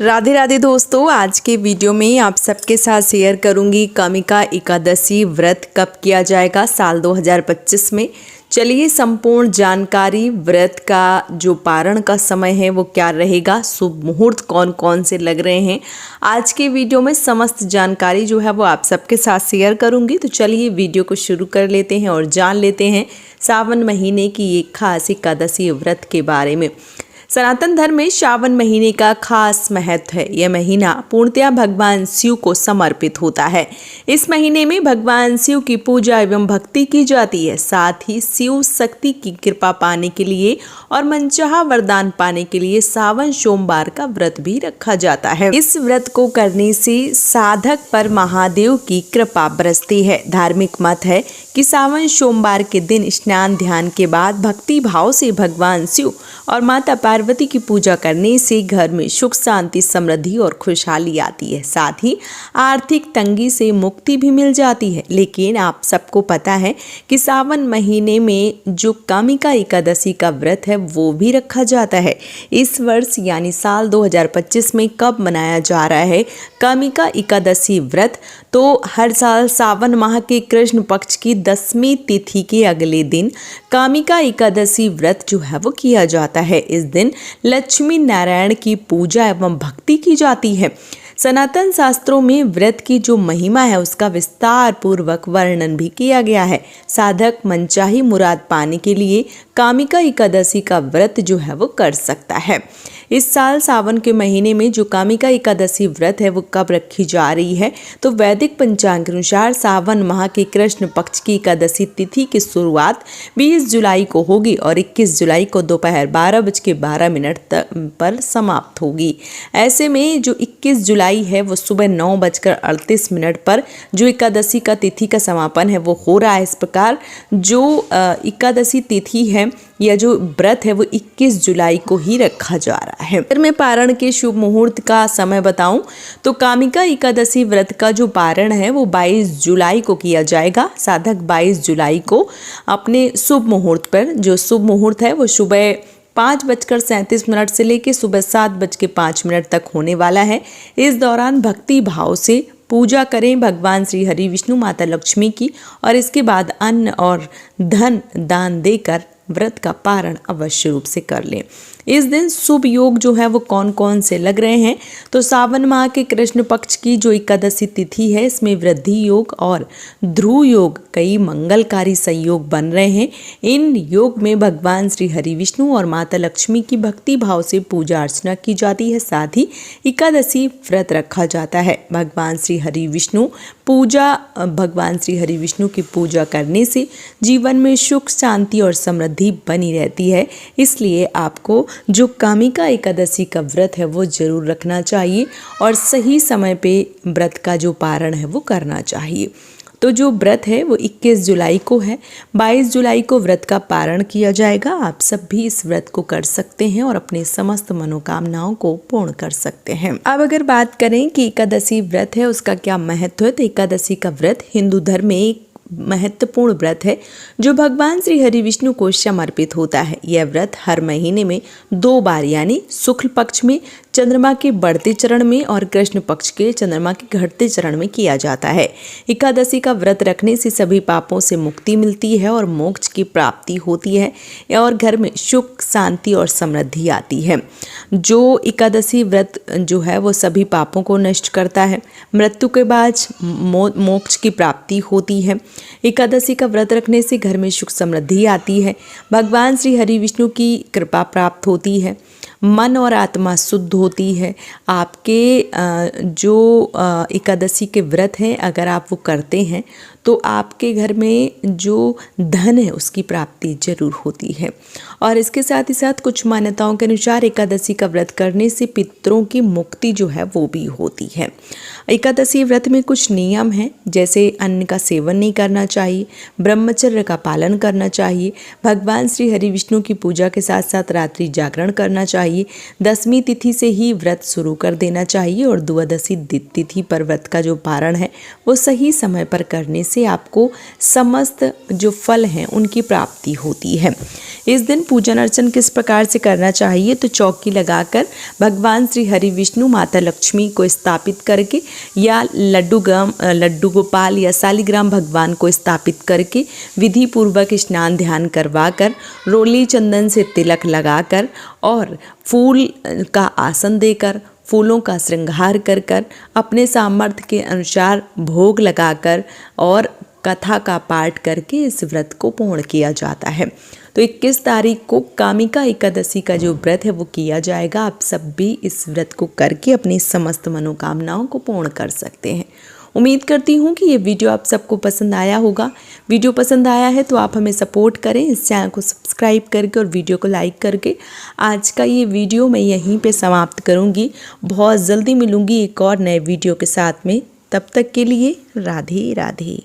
राधे राधे दोस्तों, आज के वीडियो में आप सबके साथ शेयर करूंगी कामिका एकादशी व्रत कब किया जाएगा साल 2025 में। चलिए संपूर्ण जानकारी, व्रत का जो पारण का समय है वो क्या रहेगा, शुभ मुहूर्त कौन कौन से लग रहे हैं, आज के वीडियो में समस्त जानकारी जो है वो आप सबके साथ शेयर करूंगी। तो चलिए वीडियो को शुरू कर लेते हैं और जान लेते हैं सावन महीने की एक खास एकादशी व्रत के बारे में। सनातन धर्म में श्रावण महीने का खास महत्व है। यह महीना पूर्णतया भगवान शिव को समर्पित होता है। इस महीने में भगवान शिव की पूजा एवं भक्ति की जाती है। साथ ही शिव शक्ति की कृपा पाने के लिए और मनचाहा वरदान पाने के लिए सावन सोमवार का व्रत भी रखा जाता है। इस व्रत को करने से साधक पर महादेव की कृपा बरसती है। धार्मिक मत है कि सावन सोमवार के दिन स्नान ध्यान के बाद भक्ति भाव से भगवान शिव और माता पार्वती की पूजा करने से घर में सुख शांति समृद्धि और खुशहाली आती है। साथ ही आर्थिक तंगी से मुक्ति भी मिल जाती है। लेकिन आप सबको पता है कि सावन महीने में जो कामिका एकादशी का व्रत है वो भी रखा जाता है। इस वर्ष यानी साल 2025 में कब मनाया जा रहा है कामिका एकादशी व्रत? तो हर साल सावन माह के कृष्ण पक्ष की 10वीं तिथि के अगले दिन कामिका एकादशी व्रत जो है वो किया जाता है। इस दिन लक्ष्मी नारायण की पूजा एवं भक्ति की जाती है। सनातन शास्त्रों में व्रत की जो महिमा है उसका विस्तार पूर्वक वर्णन भी किया गया है। साधक मनचाही मुराद पाने के लिए कामिका एकादशी का व्रत जो है वो कर सकता है। इस साल सावन के महीने में जो कामिका एकादशी व्रत है वो कब रखी जा रही है? तो वैदिक पंचांग के अनुसार सावन माह के कृष्ण पक्ष की एकादशी तिथि की शुरुआत 20 जुलाई को होगी और 21 जुलाई को दोपहर 12:12 पर समाप्त होगी। ऐसे में जो 21 जुलाई है वो सुबह 9:38 पर जो एकादशी का तिथि का समापन है वो हो रहा है। इस प्रकार जो एकादशी तिथि है या जो व्रत है वो 21 जुलाई को ही रखा जा रहा है। अगर मैं पारण के शुभ मुहूर्त का समय बताऊं तो कामिका एकादशी व्रत का जो पारण है वो 22 जुलाई को किया जाएगा। साधक 22 जुलाई को अपने शुभ मुहूर्त पर, जो शुभ मुहूर्त है वो सुबह 5:37 से लेकर सुबह 7:05 तक होने वाला है। इस दौरान भक्ति भाव से पूजा करें भगवान श्री हरि विष्णु माता लक्ष्मी की और इसके बाद अन्न और धन दान देकर व्रत का पारण अवश्य रूप से कर लें। इस दिन शुभ योग जो है वो कौन कौन से लग रहे हैं? तो सावन माह के कृष्ण पक्ष की जो एकादशी तिथि है इसमें वृद्धि योग और ध्रुव योग कई मंगलकारी संयोग बन रहे हैं। इन योग में भगवान श्री हरि विष्णु और माता लक्ष्मी की भक्ति भाव से पूजा अर्चना की जाती है। साथ ही एकादशी व्रत रखा जाता है। भगवान श्री हरि विष्णु की पूजा करने से जीवन में सुख शांति और समृद्धि बनी रहती है। इसलिए आपको जो कामिका एकादशी का व्रत है वो जरूर रखना चाहिए और सही समय पे व्रत का जो पारण है वो करना चाहिए। तो जो व्रत है वो 21 जुलाई को है। 22 जुलाई को व्रत का पारण किया जाएगा। आप सब भी इस व्रत को कर सकते हैं और अपने समस्त मनोकामनाओं को पूर्ण कर सकते हैं। अब अगर बात करें कि एकादशी व्रत है उसका क्या महत्व है, तो एकादशी का व्रत हिंदू धर्म में एक महत्वपूर्ण व्रत है जो भगवान श्री हरि विष्णु को समर्पित होता है। यह व्रत हर महीने में 2 बार यानी शुक्ल पक्ष में चंद्रमा के बढ़ते चरण में और कृष्ण पक्ष के चंद्रमा के घटते चरण में किया जाता है। एकादशी का व्रत रखने से सभी पापों से मुक्ति मिलती है और मोक्ष की प्राप्ति होती है और घर में सुख शांति और समृद्धि आती है। जो एकादशी व्रत जो है वो सभी पापों को नष्ट करता है। मृत्यु के बाद मोक्ष की प्राप्ति होती है। एकादशी का व्रत रखने से घर में सुख समृद्धि आती है। भगवान श्री हरि विष्णु की कृपा प्राप्त होती है। मन और आत्मा शुद्ध होती है। आपके जो एकादशी के व्रत हैं अगर आप वो करते हैं तो आपके घर में जो धन है उसकी प्राप्ति जरूर होती है। और इसके साथ ही साथ कुछ मान्यताओं के अनुसार एकादशी का व्रत करने से पितरों की मुक्ति जो है वो भी होती है। एकादशी व्रत में कुछ नियम हैं, जैसे अन्न का सेवन नहीं करना चाहिए, ब्रह्मचर्य का पालन करना चाहिए, भगवान श्री हरि विष्णु की पूजा के साथ साथ रात्रि जागरण करना चाहिए, चाहिए। 10वीं तिथि से ही व्रत शुरू कर देना चाहिए और द्वादशी तिथि पर व्रत का जो पारण है वो सही समय पर करने से आपको समस्त जो फल हैं उनकी प्राप्ति होती है। इस दिन पूजन अर्चन किस प्रकार से करना चाहिए, तो चौकी लगाकर भगवान श्री हरि विष्णु, माता लक्ष्मी को स्थापित करके या लड्डू गोपाल या शालिग्राम भगवान को स्थापित करके विधि पूर्वक स्नान ध्यान करवाकर रोली चंदन से तिलक लगाकर और फूल का आसन देकर फूलों का श्रृंगार कर अपने सामर्थ्य के अनुसार भोग लगाकर और कथा का पाठ करके इस व्रत को पूर्ण किया जाता है। तो 21 तारीख को कामिका एकादशी का जो व्रत है वो किया जाएगा। आप सब भी इस व्रत को करके अपनी समस्त मनोकामनाओं को पूर्ण कर सकते हैं। उम्मीद करती हूँ कि ये वीडियो आप सबको पसंद आया होगा। वीडियो पसंद आया है तो आप हमें सपोर्ट करें, इस चैनल को सब्सक्राइब करके और वीडियो को लाइक करके। आज का ये वीडियो मैं यहीं पे समाप्त करूँगी। बहुत जल्दी मिलूँगी एक और नए वीडियो के साथ में। तब तक के लिए राधे राधे।